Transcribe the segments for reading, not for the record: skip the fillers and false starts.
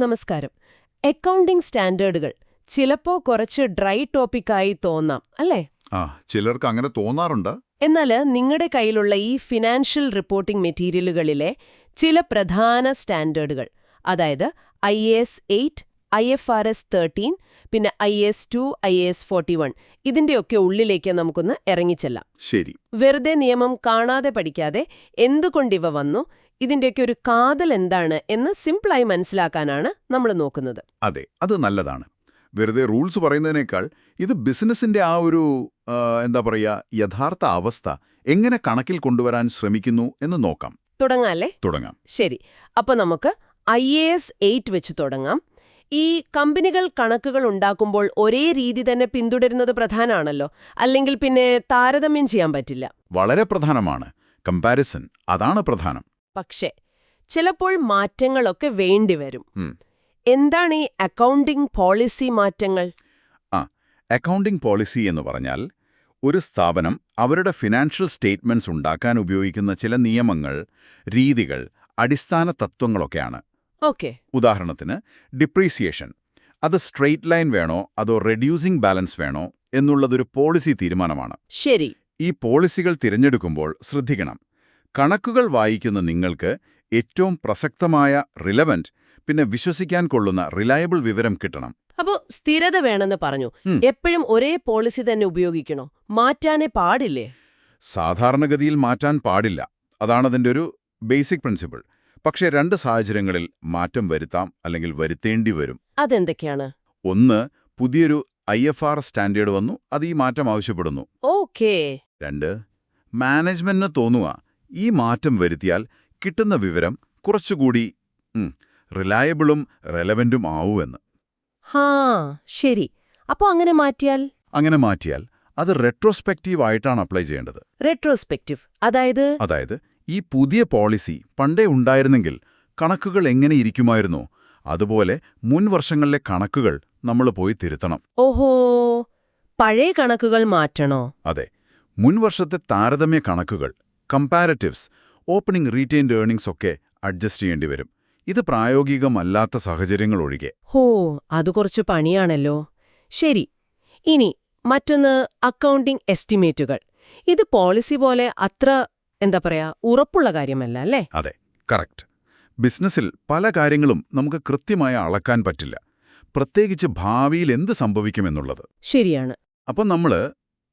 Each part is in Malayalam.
നമസ്കാരം. അക്കൗണ്ടിംഗ് സ്റ്റാൻഡേർഡുകൾ ചിലപ്പോ കുറച്ച് ഡ്രൈ ടോപ്പിക്കായി തോന്നാം അല്ലേ? ചിലർക്ക് അങ്ങനെ തോന്നാറുണ്ട്. എന്നാൽ നിങ്ങളുടെ കയ്യിലുള്ള ഈ ഫിനാൻഷ്യൽ റിപ്പോർട്ടിംഗ് മെറ്റീരിയലുകളിലെ ചില പ്രധാന സ്റ്റാൻഡേർഡുകൾ, അതായത് IAS 8, IFRS 13, പിന്നെ IAS 2, IAS 41, ഇതിന്റെയൊക്കെ ഉള്ളിലേക്ക് നമുക്കൊന്ന് ഇറങ്ങിച്ചെല്ലാം. ശരി. വെറുതെ നിയമം കാണാതെ പഠിക്കാതെ എന്തുകൊണ്ടിവ വന്നു, ഇതിന്റെയൊക്കെ ഒരു കാതൽ എന്താണ് എന്ന് സിമ്പിളായി മനസ്സിലാക്കാനാണ് നമ്മൾ നോക്കുന്നത്. അതെ, അത് നല്ലതാണ്. വെറുതെ റൂൾസ് പറയുന്നതിനേക്കാൾ ഇത് ബിസിനസിന്റെ ആ ഒരു എന്താ പറയുക, യഥാർത്ഥ അവസ്ഥ എങ്ങനെ കണക്കിൽ കൊണ്ടുവരാൻ ശ്രമിക്കുന്നു എന്ന് നോക്കാം. തുടങ്ങാം. ശരി. അപ്പൊ നമുക്ക് IAS 8 വെച്ച് തുടങ്ങാം. ഈ കമ്പനികൾ കണക്കുകൾ ഉണ്ടാക്കുമ്പോൾ ഒരേ രീതി തന്നെ പിന്തുടരുന്നത് പ്രധാനമാണല്ലോ, അല്ലെങ്കിൽ പിന്നെ താരതമ്യം ചെയ്യാൻ പറ്റില്ല. വളരെ പ്രധാനമാണ്. കമ്പാരിസൺ, അതാണ് പ്രധാനം. പക്ഷേ ചിലപ്പോൾ മാറ്റങ്ങളൊക്കെ വേണ്ടിവരും. എന്താണ് ഈ അക്കൗണ്ടിംഗ് പോളിസി മാറ്റങ്ങൾ? അക്കൗണ്ടിംഗ് പോളിസി എന്ന് പറഞ്ഞാൽ ഒരു സ്ഥാപനം അവരുടെ ഫിനാൻഷ്യൽ സ്റ്റേറ്റ്മെന്റ്സ് ഉണ്ടാക്കാൻ ഉപയോഗിക്കുന്ന ചില നിയമങ്ങൾ, രീതികൾ, അടിസ്ഥാന തത്വങ്ങളൊക്കെയാണ്. ഉദാഹരണത്തിന് ഡിപ്രീസിയേഷൻ. അത് സ്ട്രെയിറ്റ് ലൈൻ വേണോ അതോ റെഡ്യൂസിംഗ് ബാലൻസ് വേണോ എന്നുള്ളതൊരു പോളിസി തീരുമാനമാണ്. ശരി. ഈ പോളിസികൾ തിരഞ്ഞെടുക്കുമ്പോൾ ശ്രദ്ധിക്കണം, കണക്കുകൾ വായിക്കുന്ന നിങ്ങൾക്ക് ഏറ്റവും പ്രസക്തമായ, റിലവന്റ്, പിന്നെ വിശ്വസിക്കാൻ കൊള്ളുന്ന റിലയബിൾ വിവരം കിട്ടണം. അപ്പോ സ്ഥിരത വേണമെന്ന് പറഞ്ഞു. എപ്പോഴും ഒരേ പോളിസി തന്നെ ഉപയോഗിക്കണോ? മാറ്റാനേ പാടില്ലേ? സാധാരണഗതിയിൽ മാറ്റാൻ പാടില്ല. അതാണതിൻ്റെ ഒരു ബേസിക് പ്രിൻസിപ്പിൾ. പക്ഷേ 2 സാഹചര്യങ്ങളിൽ മാറ്റം വരുത്താം, അല്ലെങ്കിൽ വരുത്തേണ്ടി വരും. അതെന്തൊക്കെയാണ്? ഒന്ന്, പുതിയൊരു IFRS സ്റ്റാൻഡേർഡ് വന്നു, അത് ഈ മാറ്റം ആവശ്യപ്പെടുന്നു. 2, മാനേജ്മെന്റിന് തോന്നുക ഈ മാറ്റം വരുത്തിയാൽ കിട്ടുന്ന വിവരം കുറച്ചുകൂടി റിലയബിളും റെലവന്റും ആവുമെന്ന്. ശരി. അപ്പോ അങ്ങനെ മാറ്റിയാൽ അത് റെട്രോസ്പെക്റ്റീവ് ആയിട്ടാണ് അപ്ലൈ ചെയ്യേണ്ടത്. റെട്രോസ്പെക്റ്റീവ് അതായത് ഈ പുതിയ പോളിസി പണ്ടേ ഉണ്ടായിരുന്നെങ്കിൽ കണക്കുകൾ എങ്ങനെ ഇരിക്കുമായിരുന്നോ അതുപോലെ മുൻ വർഷങ്ങളിലെ കണക്കുകൾ നമ്മൾ പോയി തിരുത്തണം. പഴയ കണക്കുകൾ മാറ്റണോ? അതെ. മുൻ വർഷത്തെ താരതമ്യ കണക്കുകൾ, കമ്പാരറ്റീവ്സ്, ഓപ്പണിംഗ് റീറ്റെയിൻഡ് ഏർണിംഗ്സ് ഒക്കെ അഡ്ജസ്റ്റ് ചെയ്യേണ്ടി വരും. ഇത് പ്രായോഗികമല്ലാത്ത സാഹചര്യങ്ങൾ ഒഴികെ. അത് കുറച്ചു പണിയാണല്ലോ. ശരി. ഇനി മറ്റൊന്ന്, അക്കൗണ്ടിംഗ് എസ്റ്റിമേറ്റുകൾ. ഇത് പോളിസി പോലെ അത്ര ഉറപ്പുള്ള കാര്യമല്ല അല്ലേ? അതെ, കറക്റ്റ്. ബിസിനസ്സിൽ പല കാര്യങ്ങളും നമുക്ക് കൃത്യമായി അളക്കാൻ പറ്റില്ല, പ്രത്യേകിച്ച് ഭാവിയിൽ എന്ത് സംഭവിക്കുമെന്നുള്ളത്. ശരിയാണ്. അപ്പം നമ്മൾ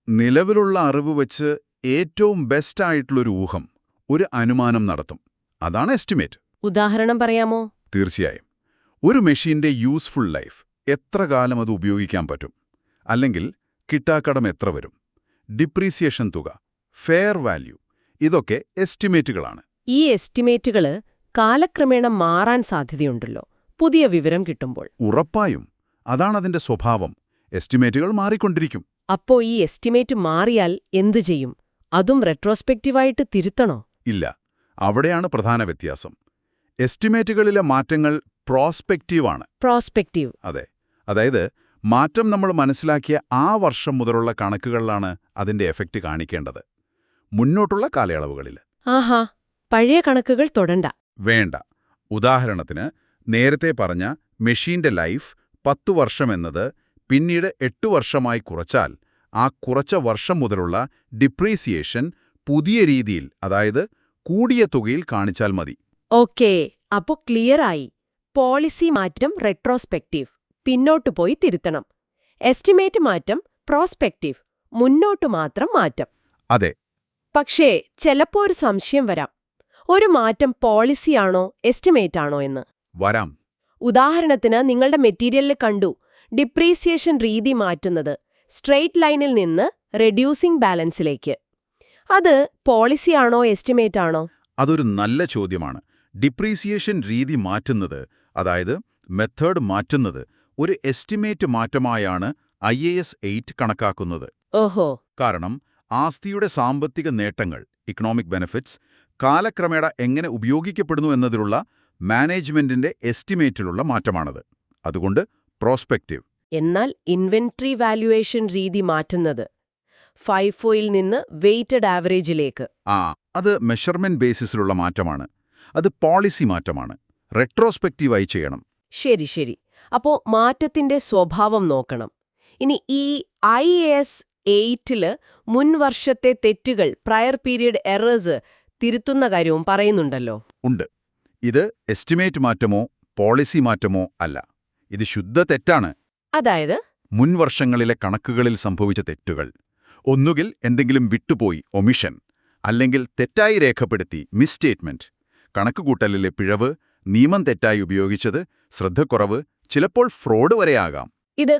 നിലവിലുള്ള അറിവ് വെച്ച് ഏറ്റവും ബെസ്റ്റായിട്ടുള്ളൊരു ഊഹം, ഒരു അനുമാനം നടത്തും. അതാണ് എസ്റ്റിമേറ്റ്. ഉദാഹരണം പറയാമോ? തീർച്ചയായും. ഒരു മെഷീന്റെ യൂസ്ഫുൾ ലൈഫ്, എത്ര കാലം അത് ഉപയോഗിക്കാൻ പറ്റും, അല്ലെങ്കിൽ കിട്ടാക്കടം എത്ര വരും, ഡിപ്രീസിയേഷൻ തുക, ഫെയർ വാല്യൂ, ഇതൊക്കെ എസ്റ്റിമേറ്റുകളാണ്. ഈ എസ്റ്റിമേറ്റുകള് കാലക്രമേണ മാറാൻ സാധ്യതയുണ്ടല്ലോ പുതിയ വിവരം കിട്ടുമ്പോൾ? ഉറപ്പായും. അതാണതിന്റെ സ്വഭാവം. എസ്റ്റിമേറ്റുകൾ മാറിക്കൊണ്ടിരിക്കും. അപ്പോ ഈ എസ്റ്റിമേറ്റ് മാറിയാൽ എന്തു ചെയ്യും? അതും റെട്രോസ്പെക്റ്റീവായിട്ട് തിരുത്തണോ? ഇല്ല, അവിടെയാണ് പ്രധാന വ്യത്യാസം. എസ്റ്റിമേറ്റുകളിലെ മാറ്റങ്ങൾ പ്രോസ്പെക്റ്റീവാണ്. പ്രോസ്പെക്റ്റീവ്. അതെ. അതായത് മാറ്റം നമ്മൾ മനസ്സിലാക്കിയ ആ വർഷം മുതലുള്ള കണക്കുകളിലാണ് അതിന്റെ എഫക്റ്റ് കാണിക്കേണ്ടത്, മുന്നോട്ടുള്ള കാലയളവുകളിൽ. പഴയ കണക്കുകൾ തൊടണ്ട. വേണ്ട. ഉദാഹരണത്തിന്, നേരത്തെ പറഞ്ഞ മെഷീന്റെ ലൈഫ് 10 വർഷമെന്നത് പിന്നീട് 8 വർഷമായി കുറച്ചാൽ ആ കുറച്ച വർഷം മുതലുള്ള ഡിപ്രീസിയേഷൻ പുതിയ രീതിയിൽ, അതായത് കൂടിയ തുകയിൽ കാണിച്ചാൽ മതി. അപ്പോ ക്ലിയറായി. പോളിസി മാറ്റം റെട്രോസ്പെക്റ്റീവ്, പിന്നോട്ടു പോയി തിരുത്തണം. എസ്റ്റിമേറ്റ് മാറ്റം പ്രോസ്പെക്റ്റീവ്, മുന്നോട്ടു മാത്രം മാറ്റം. അതെ. പക്ഷേ ചിലപ്പോ ഒരു സംശയം വരാം, ഒരു മാറ്റം പോളിസിയാണോ എസ്റ്റിമേറ്റാണോ എന്ന്. വരാം. ഉദാഹരണത്തിന്, നിങ്ങളുടെ മെറ്റീരിയലിൽ കണ്ടു ഡിപ്രീസിയേഷൻ രീതി മാറ്റുന്നത് സ്ട്രെയിറ്റ് ലൈനിൽ നിന്ന് റെഡ്യൂസിംഗ് ബാലൻസിലേക്ക്. അത് പോളിസിയാണോ എസ്റ്റിമേറ്റാണോ? അതൊരു നല്ല ചോദ്യമാണ്. ഡിപ്രീസിയേഷൻ രീതി മാറ്റുന്നത്, അതായത് മെത്തേഡ് മാറ്റുന്നത്, ഒരു എസ്റ്റിമേറ്റ് മാറ്റമായാണ് IAS 8 കണക്കാക്കുന്നത്. കാരണം ആസ്തിയുടെ സാമ്പത്തിക നേട്ടങ്ങൾ, ഇക്കണോമിക് ബെനിഫിറ്റ്സ്, കാലക്രമേണ എങ്ങനെ ഉപയോഗിക്കപ്പെടുന്നു എന്നതിലുള്ള മാനേജ്മെന്റിന്റെ എസ്റ്റിമേറ്റിലുള്ള മാറ്റമാണത്. അതുകൊണ്ട് പ്രോസ്പെക്റ്റീവ്. എന്നാൽ ഇൻവെന്ററി വാല്യുവേഷൻ രീതി മാറ്റുന്നത് FIFOയിൽ നിന്ന് വെയ്റ്റഡ് ആവറേജിലേക്ക്. അത് മെഷർമെന്റ് ബേസിസിലുള്ള മാറ്റമാണ്. അത് പോളിസി മാറ്റമാണ്. റെട്രോസ്പെക്റ്റീവായി ചെയ്യണം. ശരി ശരി. അപ്പോ മാറ്റത്തിന്റെ സ്വഭാവം നോക്കണം. ഇനി ഈ IAS 8 മുൻ വർഷത്തെ തെറ്റുകൾ, പ്രയർ പീരിയഡ് എറേഴ്സ് തിരുത്തുന്ന കാര്യവും പറയുന്നുണ്ടല്ലോ. ഉണ്ട്. ഇത് എസ്റ്റിമേറ്റ് മാറ്റമോ പോളിസി മാറ്റമോ അല്ല. ഇത് ശുദ്ധ തെറ്റാണ്. അതായത് മുൻ വർഷങ്ങളിലെ കണക്കുകളിൽ സംഭവിച്ച തെറ്റുകൾ. ഒന്നുകിൽ എന്തെങ്കിലും വിട്ടുപോയി ഒമിഷൻ, അല്ലെങ്കിൽ തെറ്റായി രേഖപ്പെടുത്തി മിസ്സ്റ്റേറ്റ്മെന്റ്, കണക്കുകൂട്ടലിലെ പിഴവ്, നിയമം തെറ്റായി ഉപയോഗിച്ചത്, ശ്രദ്ധക്കുറവ്, ചിലപ്പോൾ ഫ്രോഡ് വരെയാകാം. ഇത്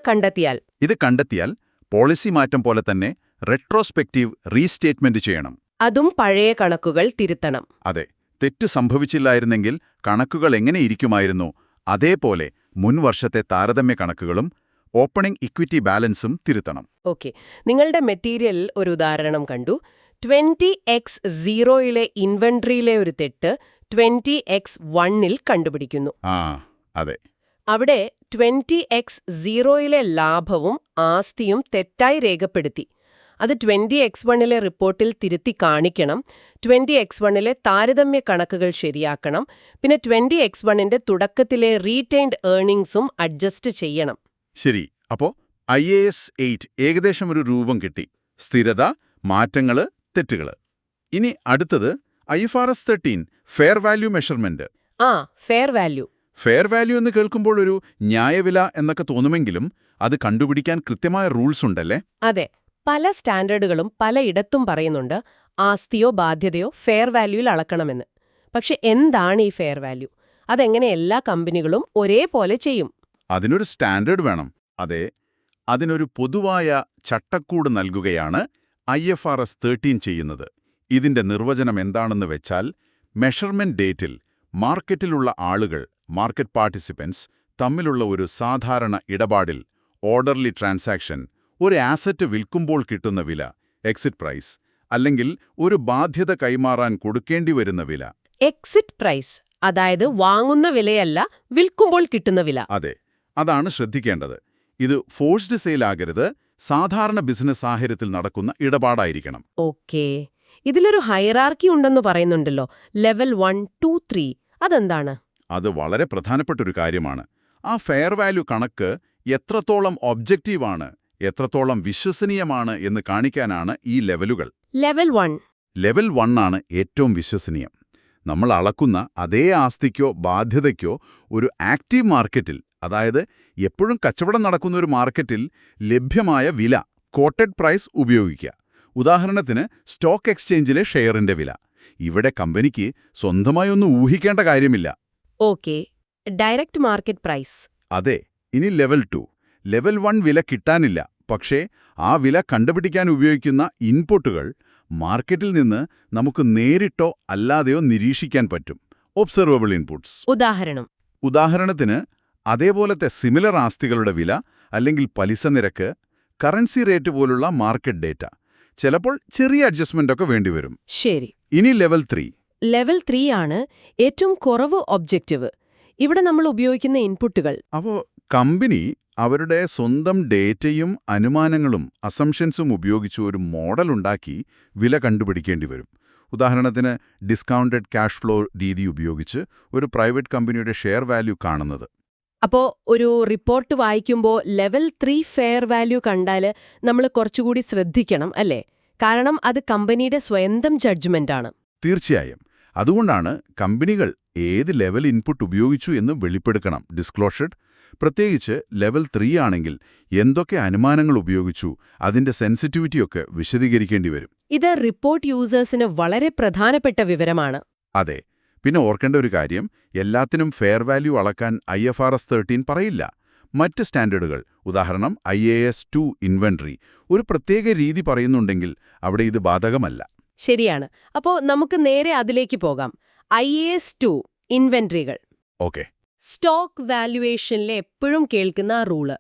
കണ്ടെത്തിയാൽ പോളിസി മാറ്റം പോലെ തന്നെ റെട്രോസ്പെക്റ്റീവ് റീസ്റ്റേറ്റ്മെന്റ് ചെയ്യണം. അതും പഴയ കണക്കുകൾ തിരുത്തണം. അതെ, തെറ്റ് സംഭവിച്ചില്ലായിരുന്നെങ്കിൽ കണക്കുകൾ എങ്ങനെ ഇരിക്കുമായിരുന്നു, അതേപോലെ മുൻ വർഷത്തെ താരതമ്യ കണക്കുകളും ഓപ്പണിംഗ് ഇക്വിറ്റി ബാലൻസും തിരുത്തണം. ഓക്കെ. നിങ്ങളുടെ മെറ്റീരിയലിൽ ഒരു ഉദാഹരണം കണ്ടു. 20X0 ഇൻവെന്ററിയിലെ ഒരു തെറ്റ് 20X1 കണ്ടുപിടിക്കുന്നു. അതെ. അവിടെ 20X0 ലാഭവും ആസ്തിയും തെറ്റായി രേഖപ്പെടുത്തി. അത് 20X1 റിപ്പോർട്ടിൽ തിരുത്തി കാണിക്കണം. 20X1 താരതമ്യ കണക്കുകൾ ശരിയാക്കണം. പിന്നെ 20X1 തുടക്കത്തിലെ റീറ്റെയിൻഡ് ഏർണിംഗ്സും അഡ്ജസ്റ്റ് ചെയ്യണം. ശരി. അപ്പോ IAS 8 ഏകദേശം ഒരു രൂപം കിട്ടി. സ്ഥിരത, മാറ്റങ്ങള്, തെറ്റുകള്. ഇനി അടുത്തത് IFRS 13 fair value measurement. Fair value. Fair value എന്ന് കേൾക്കുമ്പോൾ ഒരു ന്യായവില എന്നൊക്കെ തോന്നുമെങ്കിലും അത് കണ്ടുപിടിക്കാൻ കൃത്യമായ റൂൾസ് ഉണ്ടല്ലേ? അതെ. പല സ്റ്റാൻഡേർഡുകളും പലയിടത്തും പറയുന്നുണ്ട് ആസ്തിയോ ബാധ്യതയോ ഫെയർ വാല്യൂയിൽ അളക്കണമെന്ന്. പക്ഷെ എന്താണ് ഈ ഫെയർ വാല്യൂ? അതെങ്ങനെ എല്ലാ കമ്പനികളും ഒരേപോലെ ചെയ്യും? അതിനൊരു സ്റ്റാൻഡേർഡ് വേണം. അതെ, അതിനൊരു പൊതുവായ ചട്ടക്കൂട് നൽകുകയാണ് IFRS 13 ചെയ്യുന്നത്. ഇതിന്റെ നിർവചനം എന്താണെന്ന് വെച്ചാൽ, മെഷർമെന്റ് ഡേറ്റിൽ മാർക്കറ്റിലുള്ള ആളുകൾ, മാർക്കറ്റ് പാർട്ടിസിപ്പൻസ് തമ്മിലുള്ള ഒരു സാധാരണ ഇടപാടിൽ, ഓർഡർലി ട്രാൻസാക്ഷൻ, ഒരു ആസറ്റ് വിൽക്കുമ്പോൾ കിട്ടുന്ന വില, എക്സിറ്റ് പ്രൈസ്, അല്ലെങ്കിൽ ഒരു ബാധ്യത കൈമാറാൻ കൊടുക്കേണ്ടി വരുന്ന വില. എക്സിറ്റ് പ്രൈസ്, അതായത് വാങ്ങുന്ന വിലയല്ല, വിൽക്കുമ്പോൾ കിട്ടുന്ന വില. അതെ, അതാണ് ശ്രദ്ധിക്കേണ്ടത്. ഇത് ഫോഴ്സ്ഡ് സെയിൽ ആകരുത്, സാധാരണ ബിസിനസ് സാഹചര്യത്തിൽ നടക്കുന്ന ഇടപാടായിരിക്കണം. ഓക്കേ. ഇതിലൊരു ഹൈറാർക്കി ഉണ്ടെന്ന് പറയുന്നുണ്ടല്ലോ. ലെവൽ 1, 2, 3. അതെന്താണ്? അത് വളരെ പ്രധാനപ്പെട്ടൊരു കാര്യമാണ്. ആ ഫെയർ വാല്യൂ കണക്ക് എത്രത്തോളം ഒബ്ജക്റ്റീവാണ്, എത്രത്തോളം വിശ്വസനീയമാണ് എന്ന് കാണിക്കാനാണ് ഈ ലെവലുകൾ. ലെവൽ 1 ആണ് ഏറ്റവും വിശ്വസനീയം. നമ്മൾ അളക്കുന്ന അതേ ആസ്തിക്കോ ബാധ്യതയ്ക്കോ ഒരു ആക്റ്റീവ് മാർക്കറ്റിൽ, അതായത് എപ്പോഴും കച്ചവടം നടക്കുന്ന ഒരു മാർക്കറ്റിൽ ലഭ്യമായ വില, കോട്ടഡ് പ്രൈസ് ഉപയോഗിക്കുക. ഉദാഹരണത്തിന് സ്റ്റോക്ക് എക്സ്ചേഞ്ചിലെ ഷെയറിന്റെ വില. ഇവിടെ കമ്പനിക്ക് സ്വന്തമായി ഒന്നും ഊഹിക്കേണ്ട കാര്യമില്ല. ഓക്കേ. Direct market price. അതെ. ഇനി ലെവൽ 2. ലെവൽ 1 വില കിട്ടാനില്ല, പക്ഷേ ആ വില കണ്ടുപിടിക്കാൻ ഉപയോഗിക്കുന്ന ഇൻപുട്ടുകൾ മാർക്കറ്റിൽ നിന്ന് നമുക്ക് നേരിട്ടോ അല്ലാതെയോ നിരീക്ഷിക്കാൻ പറ്റും. Observable inputs. ഉദാഹരണത്തിന് അതേപോലത്തെ സിമിലർ ആസ്തികളുടെ വില, അല്ലെങ്കിൽ പലിശ നിരക്ക്, കറൻസി റേറ്റ് പോലുള്ള മാർക്കറ്റ് ഡേറ്റ. ചിലപ്പോൾ ചെറിയ അഡ്ജസ്റ്റ്മെന്റ് ഒക്കെ വേണ്ടിവരും. ശരി. ഇനി ലെവൽ 3. ലെവൽ 3 ആണ് ഏറ്റവും കുറവ് ഒബ്ജക്റ്റീവ്. ഇവിടെ നമ്മൾ ഉപയോഗിക്കുന്ന ഇൻപുട്ടുകൾ. അപ്പോൾ കമ്പനി അവരുടെ സ്വന്തം ഡേറ്റയും അനുമാനങ്ങളും അസംഷൻസും ഉപയോഗിച്ച് ഒരു മോഡൽ ഉണ്ടാക്കി വില കണ്ടുപിടിക്കേണ്ടി വരും. ഉദാഹരണത്തിന് ഡിസ്കൗണ്ടഡ് ക്യാഷ് ഫ്ലോ രീതി ഉപയോഗിച്ച് ഒരു പ്രൈവറ്റ് കമ്പനിയുടെ ഷെയർ വാല്യൂ കാണുന്നത്. അപ്പോൾ ഒരു റിപ്പോർട്ട് വായിക്കുമ്പോൾ ലെവൽ 3 ഫെയർ വാല്യൂ കണ്ടാൽ നമ്മൾ കുറച്ചുകൂടി ശ്രദ്ധിക്കണം അല്ലേ? കാരണം അത് കമ്പനിയുടെ സ്വന്തം ജഡ്ജ്മെന്റാണ്. തീർച്ചയായും. അതുകൊണ്ടാണ് കമ്പനികൾ ഏത് ലെവൽ ഇൻപുട്ട് ഉപയോഗിച്ചു എന്ന് വെളിപ്പെടുത്തണം, ഡിസ്ക്ലോഷർ. പ്രത്യേകിച്ച് ലെവൽ 3 ആണെങ്കിൽ എന്തൊക്കെ അനുമാനങ്ങൾ ഉപയോഗിച്ചു, അതിന്റെ സെൻസിറ്റിവിറ്റിയൊക്കെ വിശദീകരിക്കേണ്ടി വരും. ഇത് റിപ്പോർട്ട് യൂസേഴ്സിന് വളരെ പ്രധാനപ്പെട്ട വിവരമാണ്. അതെ. പിന്നെ ഓർക്കേണ്ട ഒരു കാര്യം, എല്ലാത്തിനും ഫെയർ വാല്യൂ അളക്കാൻ IFRS 13 പറയില്ല. മറ്റ് സ്റ്റാൻഡേർഡുകൾ, ഉദാഹരണം IAS 2 ഇൻവെന്ററി, ഒരു പ്രത്യേക രീതി പറയുന്നുണ്ടെങ്കിൽ അവിടെ ഇത് ബാധകമല്ല. ശരിയാണ്. അപ്പോൾ നമുക്ക് നേരെ അതിലേക്ക് പോകാം. IAS 2 ഇൻവെന്ററികൾ. ഓക്കെ. സ്റ്റോക്ക് വാല്യുവേഷനിലെ എപ്പോഴും കേൾക്കുന്ന റൂള്,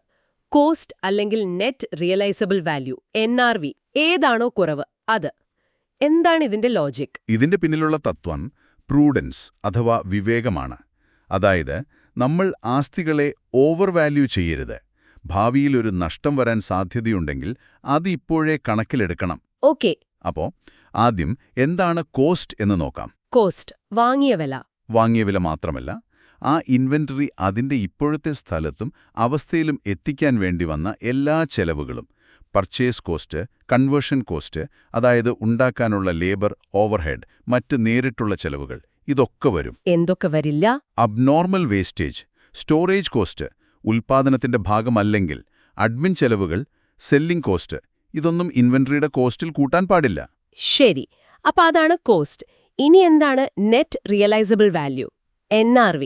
കോസ്റ്റ് അല്ലെങ്കിൽ നെറ്റ് റിയലൈസബിൾ വാല്യൂ, NRV. ഏതാണോ കുറവ് അത്. എന്താണ് ഇതിന്റെ ലോജിക്? ഇതിന്റെ പിന്നിലുള്ള തത്വം പ്രൂഡൻസ് അഥവാ വിവേകമാണ്. അതായത് നമ്മൾ ആസ്തികളെ ഓവർ വാല്യൂ ചെയ്യരുത്. ഭാവിയിൽ ഒരു നഷ്ടം വരാൻ സാധ്യതയുണ്ടെങ്കിൽ അത് ഇപ്പോഴേ കണക്കിലെടുക്കണം. ഓക്കെ. അപ്പോൾ ആദ്യം എന്താണ് കോസ്റ്റ് എന്ന് നോക്കാം. കോസ്റ്റ്, വാങ്ങിയ വില. വാങ്ങിയ വില മാത്രമല്ല, ആ ഇൻവെന്ററി അതിന്റെ ഇപ്പോഴത്തെ സ്ഥലത്തും അവസ്ഥയിലും എത്തിക്കാൻ വേണ്ടി വന്ന എല്ലാ ചെലവുകളും, പർച്ചേസ് കോസ്റ്റ്, കൺവേർഷൻ കോസ്റ്റ്, അതായത് ഉണ്ടാക്കാനുള്ള ലേബർ, ഓവർഹെഡ്, മറ്റ് നേരിട്ടുള്ള ചെലവുകൾ, ഇതൊക്കെ വരും. എന്തൊക്കെ വരില്ല? അബ്നോർമൽ വേസ്റ്റേജ്, സ്റ്റോറേജ് കോസ്റ്റ്, ഉൽപ്പാദനത്തിന്റെ ഭാഗമല്ലെങ്കിൽ, അഡ്മിൻ ചെലവുകൾ, സെല്ലിംഗ് കോസ്റ്റ്, ഇതൊന്നും ഇൻവെന്ററിയുടെ കോസ്റ്റിൽ കൂട്ടാൻ പാടില്ല. ശരി, അപ്പൊ അതാണ് കോസ്റ്റ്. ഇനി എന്താണ് net realisable value, NRV?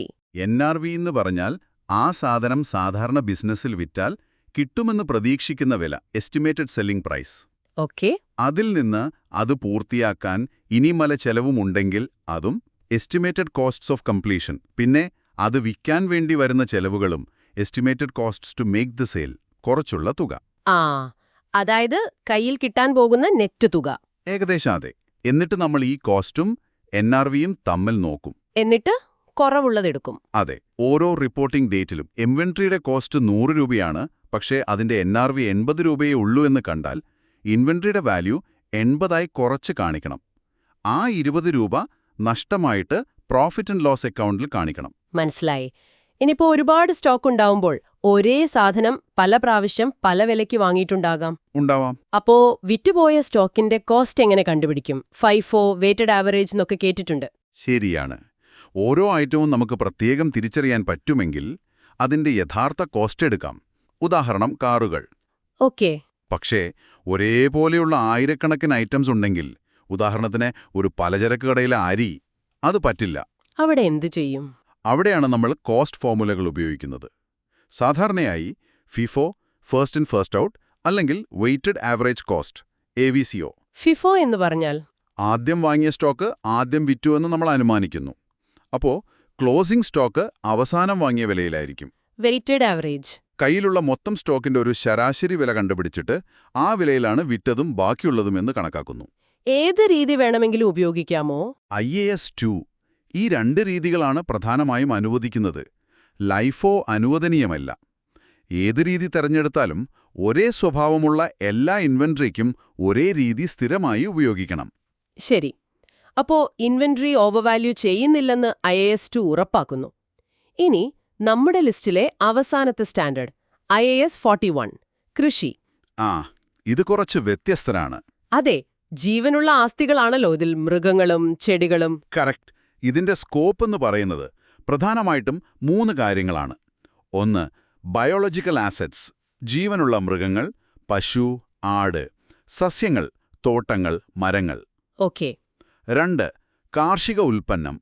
NRV എന്ന് പറഞ്ഞാൽ ആ സാധനം സാധാരണ ബിസിനസ്സിൽ വിറ്റാൽ കിട്ടുമെന്ന് പ്രതീക്ഷിക്കുന്ന വില, എസ്റ്റിമേറ്റഡ് സെല്ലിംഗ് പ്രൈസ്. ഓക്കെ. അതിൽ നിന്ന് അത് പൂർത്തിയാക്കാൻ ഇനി മല ചെലവുമുണ്ടെങ്കിൽ അതും, എസ്റ്റിമേറ്റഡ് കോസ്റ്റ്സ് ഓഫ് കംപ്ലീഷൻ, പിന്നെ അത് വിൽക്കാൻ വേണ്ടി വരുന്ന ചെലവുകളും, estimated costs to make the sale, കുറച്ചുള്ള തുക. അതായത് കയ്യിൽ കിട്ടാൻ പോകുന്ന നെറ്റ് തുക. ഏകദേശം അതെ. എന്നിട്ട് നമ്മൾ ഈ കോസ്റ്റും NRVയും തമ്മിൽ നോക്കും. എന്നിട്ട് കുറവുള്ളതെടുക്കും. അതെ. ഓരോ റിപ്പോർട്ടിംഗ് ഡേറ്റിലും ഇൻവെന്ററിയുടെ കോസ്റ്റ് 100 രൂപയാണ്, പക്ഷേ അതിന്റെ NRV 80 രൂപയേ ഉള്ളൂ എന്ന് കണ്ടാൽ ഇൻവെന്ററിയുടെ വാല്യൂ 80ആയി കുറച്ച് കാണിക്കണം. ആ 20 രൂപ നഷ്ടമായിട്ട് പ്രോഫിറ്റ് ആൻഡ് ലോസ് അക്കൗണ്ടിൽ കാണിക്കണം. മനസ്സിലായി. ഇനിയിപ്പോ ഒരുപാട് സ്റ്റോക്ക് ഉണ്ടാവുമ്പോൾ ഒരേ സാധനം പല പ്രാവശ്യം പല വിലയ്ക്ക് വാങ്ങിയിട്ടുണ്ടാകാം. ഉണ്ടാവാം. അപ്പോ വിറ്റുപോയ സ്റ്റോക്കിന്റെ കോസ്റ്റ് എങ്ങനെ കണ്ടുപിടിക്കും? FIFO, വെയ്റ്റഡ് ആവറേജ് എന്നൊക്കെ കേട്ടിട്ടുണ്ട്. ശരിയാണ്. ഓരോ ഐറ്റവും നമുക്ക് പ്രത്യേകം തിരിച്ചറിയാൻ പറ്റുമെങ്കിൽ അതിന്റെ യഥാർത്ഥ കോസ്റ്റ് എടുക്കാം. ഉദാഹരണം കാറുകൾ. ഓക്കെ. പക്ഷേ ഒരേപോലെയുള്ള ആയിരക്കണക്കിന് ഐറ്റംസ് ഉണ്ടെങ്കിൽ, ഉദാഹരണത്തിന് ഒരു പലചരക്ക് കടയിലെ അരി, അത് പറ്റില്ല. അവിടെ എന്തു ചെയ്യും? അവിടെയാണ് നമ്മൾ കോസ്റ്റ് ഫോർമുലകൾ ഉപയോഗിക്കുന്നത്. സാധാരണയായി FIFO, first in first out, അല്ലെങ്കിൽ weighted average cost, AVCO. FIFO എന്ന് പറഞ്ഞാൽ ആദ്യം വാങ്ങിയ സ്റ്റോക്ക് ആദ്യം വിറ്റു എന്ന് നമ്മൾ അനുമാനിക്കുന്നു. അപ്പോൾ ക്ലോസിംഗ് സ്റ്റോക്ക് അവസാനം വാങ്ങിയ വിലയിലായിരിക്കും. വെയ്റ്റഡ് ആവറേജ് കയ്യിലുള്ള മൊത്തം സ്റ്റോക്കിന്റെ ഒരു ശരാശരി വില കണ്ടുപിടിച്ചിട്ട് ആ വിലയിലാണ് വിറ്റതും ബാക്കിയുള്ളതുമെന്ന് കണക്കാക്കുന്നു. ഏത് രീതി വേണമെങ്കിലും ഉപയോഗിക്കാമോ? IAS 2 ഈ 2 രീതികളാണ് പ്രധാനമായും അനുവദിക്കുന്നത്. LIFO അനുവദനീയമല്ല. ഏത് രീതി തെരഞ്ഞെടുത്താലും ഒരേ സ്വഭാവമുള്ള എല്ലാ ഇൻവെന്ററിക്കും ഒരേ രീതി സ്ഥിരമായി ഉപയോഗിക്കണം. ശരി. അപ്പോ ഇൻവെന്ററി ഓവർവാല്യൂ ചെയ്യുന്നില്ലെന്ന് IAS 2 ഉറപ്പാക്കുന്നു. ഇനി നമ്മുടെ ലിസ്റ്റിലെ അവസാനത്തെ സ്റ്റാൻഡേർഡ് IAS 41, കൃഷി. ഇത് കുറച്ച് വ്യത്യസ്തരാണ്. അതെ, ജീവനുള്ള ആസ്തികളാണല്ലോ ഇതിൽ, മൃഗങ്ങളും ചെടികളും. കറക്റ്റ്. ഇതിന്റെ സ്കോപ്പ് എന്ന് പറയുന്നത് പ്രധാനമായിട്ടും 3 കാര്യങ്ങളാണ്. 1. ബയോളജിക്കൽ ആസറ്റ്സ്, ജീവനുള്ള മൃഗങ്ങൾ, പശു, ആട്, സസ്യങ്ങൾ, തോട്ടങ്ങൾ, മരങ്ങൾ. ഓക്കെ. 2. കാർഷിക ഉൽപ്പന്നം,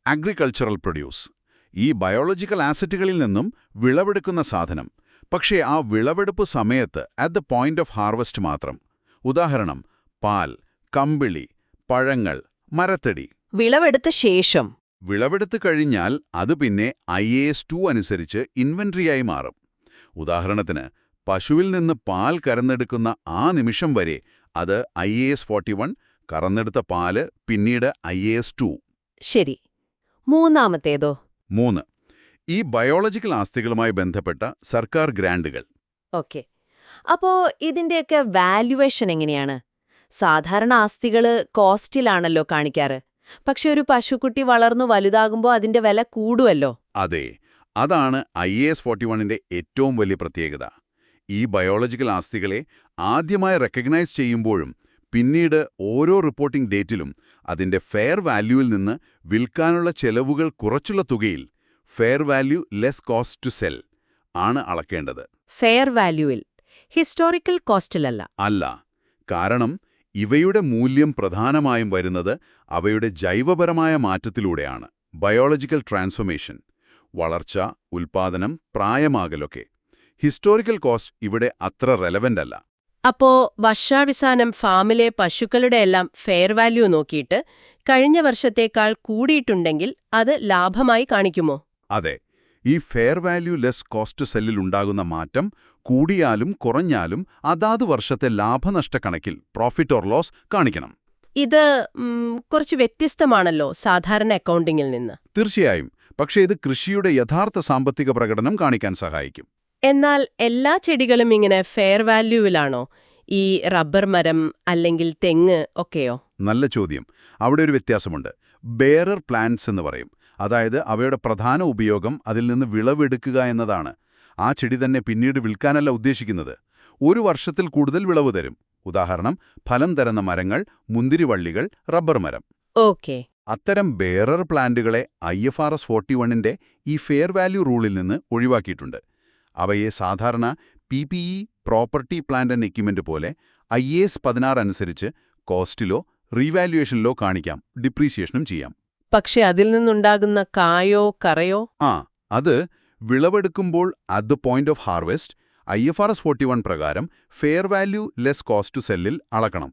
അഗ്രികൾച്ചറൽ പ്രൊഡ്യൂസ്. ഈ ബയോളജിക്കൽ ആസറ്റുകളിൽ നിന്നും വിളവെടുക്കുന്ന സാധനം, പക്ഷേ ആ വിളവെടുപ്പ് സമയത്ത് at the point of harvest മാത്രം. ഉദാഹരണം പാൽ, കമ്പിളി, പഴങ്ങൾ, മരത്തടി. വിളവെടുത്ത ശേഷം വിളവെടുത്ത് കഴിഞ്ഞാൽ അത് പിന്നെ IAS 2 അനുസരിച്ച് ഇൻവെന്ററിയായി മാറും. ഉദാഹരണത്തിന് പശുവിൽ നിന്ന് പാൽ കറന്നെടുക്കുന്ന ആ നിമിഷം വരെ അത് IAS 41, കറന്നെടുത്ത പാല് പിന്നീട് IAS 2. ശരി. മൂന്നാമത്തേതോ? 3. ഈ ബയോളജിക്കൽ ആസ്തികളുമായി ബന്ധപ്പെട്ട സർക്കാർ ഗ്രാന്റുകൾ. ഓക്കെ. അപ്പോ ഇതിന്റെയൊക്കെ വാല്യുവേഷൻ എങ്ങനെയാണ്? സാധാരണ ആസ്തികള് കോസ്റ്റിലാണല്ലോ കാണിക്കാറ്. പക്ഷെ ഒരു പശുക്കുട്ടി വളർന്നു വലുതാകുമ്പോൾ അതിന്റെ വില കൂടുമല്ലോ. അതെ, അതാണ് IAS 41ന്റെ ഏറ്റവും വലിയ പ്രത്യേകത. ഈ ബയോളജിക്കൽ ആസ്തികളെ ആദ്യമായി റെക്കഗ്നൈസ് ചെയ്യുമ്പോഴും പിന്നീട് ഓരോ റിപ്പോർട്ടിംഗ് ഡേറ്റിലും അതിന്റെ ഫെയർ വാല്യൂവിൽ നിന്ന് വിൽക്കാനുള്ള ചെലവുകൾ കുറച്ചുള്ള തുകയിൽ, fair value less cost to sell, ആണ് അളക്കേണ്ടത്. Fair വാല്യൂവിൽ, historical കോസ്റ്റിലല്ല. അല്ല. കാരണം ഇവയുടെ മൂല്യം പ്രധാനമായും വരുന്നത് അവയുടെ ജൈവപരമായ മാറ്റത്തിലൂടെയാണ്. ബയോളജിക്കൽ ട്രാൻസ്ഫോർമേഷൻ, വളർച്ച, ഉൽപ്പാദനം, പ്രായമാകലൊക്കെ. ഹിസ്റ്റോറിക്കൽ കോസ്റ്റ് ഇവിടെ അത്ര റെലവന്റ് അല്ല. അപ്പോ വർഷാവസാനം ഫാമിലെ പശുക്കളുടെ എല്ലാം ഫെയർ വാല്യൂ നോക്കിയിട്ട് കഴിഞ്ഞ വർഷത്തേക്കാൾ കൂടിയിട്ടുണ്ടെങ്കിൽ അത് ലാഭമായി കാണിക്കുമോ? അതെ. ഈ ഫെയർ വാല്യൂ ലെസ് കോസ്റ്റ് സെല്ലിൽ ഉണ്ടാകുന്ന മാറ്റം കൂടിയാലും കുറഞ്ഞാലും അതാത് വർഷത്തെ ലാഭനഷ്ട കണക്കിൽ, പ്രോഫിറ്റ് ഓർ ലോസ്, കാണിക്കണം. ഇത് കുറച്ച് വ്യത്യസ്തമാണല്ലോ സാധാരണ അക്കൗണ്ടിങ്ങിൽ നിന്ന്. തീർച്ചയായും. പക്ഷേ ഇത് കൃഷിയുടെ യഥാർത്ഥ സാമ്പത്തിക പ്രകടനം കാണിക്കാൻ സഹായിക്കും. എന്നാൽ എല്ലാ ചെടികളും ഇങ്ങനെ ഫെയർ വാല്യൂവിലാണോ? ഈ റബ്ബർ മരം അല്ലെങ്കിൽ തെങ്ങ് ഒക്കെയോ? നല്ല ചോദ്യം. അവിടെ ഒരു വ്യത്യാസമുണ്ട്. ബെയറർ പ്ലാന്റ്സ് എന്ന് പറയും. അതായത് അവയുടെ പ്രധാന ഉപയോഗം അതിൽ നിന്ന് വിളവെടുക്കുക എന്നതാണ്. ആ ചെടി തന്നെ പിന്നീട് വിൽക്കാനല്ല ഉദ്ദേശിക്കുന്നത്. ഒരു വർഷത്തിൽ കൂടുതൽ വിളവ് തരും. ഉദാഹരണം, ഫലം തരുന്ന മരങ്ങൾ, മുന്തിരിവള്ളികൾ, റബ്ബർ മരം. ഓക്കെ. അത്തരം ബെയറർ പ്ലാന്റുകളെ IFRS 41ന്റെ ഈ ഫെയർ വാല്യൂ റൂളിൽ നിന്ന് ഒഴിവാക്കിയിട്ടുണ്ട്. അവയെ സാധാരണ PPE property plant and equipment പോലെ IAS 16 അനുസരിച്ച് കോസ്റ്റിലോ റീവാല്യുവേഷനിലോ കാണിക്കാം, ഡിപ്രീസിയേഷനും ചെയ്യാം. പക്ഷെ അതിൽ നിന്നുണ്ടാകുന്ന കായോ കറയോ? അത് വിളവെടുക്കുമ്പോൾ at the point of harvest IFRS 41 പ്രകാരം fair value less cost to സെല്ലിൽ അളക്കണം.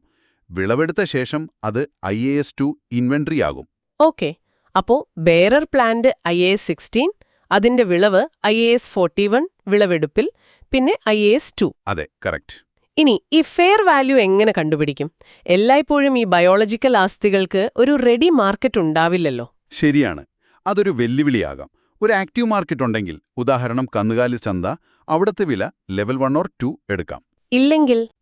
വിളവെടുത്ത ശേഷം അത് IAS 2 ഇൻവെന്ററി ആകും. ഓക്കെ. അപ്പോ ബെയറർ പ്ലാന്റ് IAS 16, അതിന്റെ വിളവ് IAS 41 വിളവെടുപ്പിൽ, പിന്നെ IAS 2. അതെ, കറക്റ്റ്. ഇനി ഈ ഫെയർ വാല്യൂ എങ്ങനെ കണ്ടുപിടിക്കും? എല്ലായ്പ്പോഴും ഈ ബയോളജിക്കൽ ആസ്തികൾക്ക് ഒരു റെഡി മാർക്കറ്റ് ഉണ്ടാവില്ലല്ലോ. ശരിയാണ്. അതൊരു വെല്ലുവിളിയാകാം. ഒരു ആക്റ്റീവ് മാർക്കറ്റ് ഉണ്ടെങ്കിൽ, ഉദാഹരണം കന്നുകാലി ചന്ത, അവിടുത്തെ വില ലെവൽ 1 or 2 എടുക്കാം.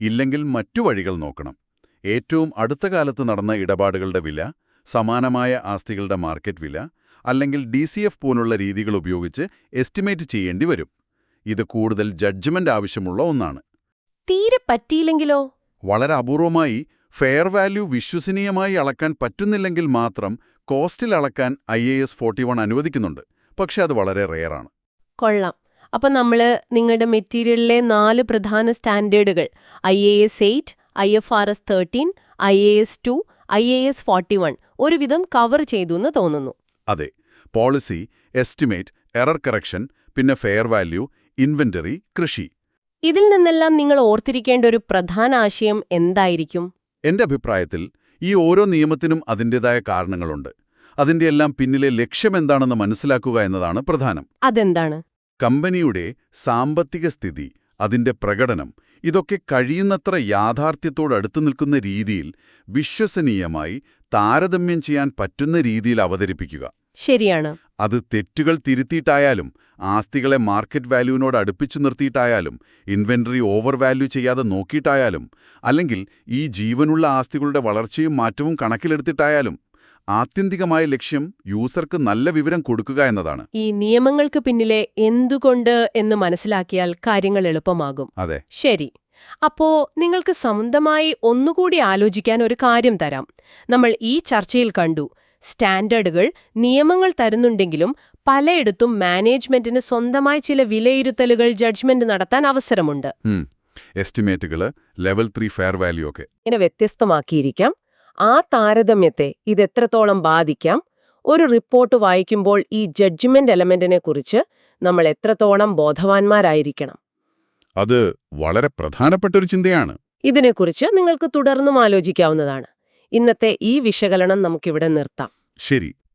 ഇല്ലെങ്കിൽ മറ്റു വഴികൾ നോക്കണം. ഏറ്റവും അടുത്ത കാലത്ത് നടന്ന ഇടപാടുകളുടെ വില, സമാനമായ ആസ്തികളുടെ മാർക്കറ്റ് വില, അല്ലെങ്കിൽ DCF പോലുള്ള രീതികൾ ഉപയോഗിച്ച് എസ്റ്റിമേറ്റ് ചെയ്യേണ്ടി വരും. ഇത് കൂടുതൽ ജഡ്ജ്മെന്റ് ആവശ്യമുള്ള ഒന്നാണ്. തീരെ പറ്റിയില്ലെങ്കിലോ? വളരെ അപൂർവമായി ഫെയർ വാല്യൂ വിശ്വസനീയമായി അളക്കാൻ പറ്റുന്നില്ലെങ്കിൽ മാത്രം കോസ്റ്റിൽ അളക്കാൻ IAS 41 അനുവദിക്കുന്നുണ്ട്. പക്ഷെ അത് വളരെ റെയറാണ്. കൊള്ളാം. അപ്പൊ നിങ്ങളുടെ മെറ്റീരിയലിലെ 4 പ്രധാന സ്റ്റാൻഡേർഡുകൾ IAS 8, IFRS 13, IAS 2, IAS 41 ഒരുവിധം കവർ ചെയ്തു എന്ന് തോന്നുന്നു. അതെ. പോളിസി, എസ്റ്റിമേറ്റ്, എറർ കറക്ഷൻ, പിന്നെ ഫെയർ വാല്യൂ, ഇൻവെന്ററി, കൃഷി. ഇതിൽ നിന്നെല്ലാം നിങ്ങൾ ഓർത്തിരിക്കേണ്ട ഒരു പ്രധാന ആശയം എന്തായിരിക്കും? എന്റെ അഭിപ്രായത്തിൽ ഈ ഓരോ നിയമത്തിനും അതിൻ്റെതായ കാരണങ്ങളുണ്ട്. അതിൻ്റെയെല്ലാം പിന്നിലെ ലക്ഷ്യമെന്താണെന്ന് മനസ്സിലാക്കുക എന്നതാണ് പ്രധാനം. അതെന്താണ്? കമ്പനിയുടെ സാമ്പത്തിക സ്ഥിതി, അതിന്റെ പ്രകടനം, ഇതൊക്കെ കഴിയുന്നത്ര യാഥാർത്ഥ്യത്തോടടുത്തു നിൽക്കുന്ന രീതിയിൽ, വിശ്വസനീയമായി താരതമ്യം ചെയ്യാൻ പറ്റുന്ന രീതിയിൽ അവതരിപ്പിക്കുക. ശരിയാണ്. അത് തെറ്റുകൾ തിരുത്തിയിട്ടായാലും, ആസ്തികളെ മാർക്കറ്റ് വാല്യൂവിനോട് അടുപ്പിച്ചു നിർത്തിയിട്ടായാലും, ഇൻവെന്ററി ഓവർ വാല്യൂ ചെയ്യാതെ നോക്കിയിട്ടായാലും, അല്ലെങ്കിൽ ഈ ജീവനുള്ള ആസ്തികളുടെ വളർച്ചയും മാറ്റവും കണക്കിലെടുത്തിട്ടായാലും, ആത്യന്തികമായ ലക്ഷ്യം യൂസർക്ക് നല്ല വിവരം കൊടുക്കുക എന്നതാണ്. ഈ നിയമങ്ങൾക്ക് പിന്നിലെ എന്തുകൊണ്ട് എന്ന് മനസ്സിലാക്കിയാൽ കാര്യങ്ങൾ എളുപ്പമാകും. അതെ. ശരി. അപ്പോ നിങ്ങൾക്ക് സ്വന്തമായി ഒന്നുകൂടി ആലോചിക്കാൻ ഒരു കാര്യം തരാം. നമ്മൾ ഈ ചർച്ചയിൽ കണ്ടു, സ്റ്റാൻഡേർഡുകൾ നിയമങ്ങൾ തരുന്നുണ്ടെങ്കിലും പലയിടത്തും മാനേജ്മെന്റിന് സ്വന്തമായി ചില വിലയിരുത്തലുകൾ, ജഡ്ജ്മെന്റ് നടത്താൻ അവസരമുണ്ട്. എസ്റ്റിമേറ്റുകൾ, ലെവൽ 3 ഫെയർ വാല്യൂ ഒക്കെ ഇങ്ങനെ വ്യത്യസ്തമാക്കിയിരിക്കാം. ആ താരതമ്യത്തെ ഇതെത്രത്തോളം ബാധിക്കാം? ഒരു റിപ്പോർട്ട് വായിക്കുമ്പോൾ ഈ ജഡ്ജ്മെന്റ് എലമെന്റിനെ കുറിച്ച് നമ്മൾ എത്രത്തോളം ബോധവാന്മാരായിരിക്കണം? അത് വളരെ പ്രധാനപ്പെട്ടൊരു ചിന്തയാണ്. ഇതിനെക്കുറിച്ച് നിങ്ങൾക്ക് തുടർന്നും ആലോചിക്കാവുന്നതാണ്. ഇന്നത്തെ ഈ വിശകലനം നമുക്കിവിടെ നിർത്താം. ശരി.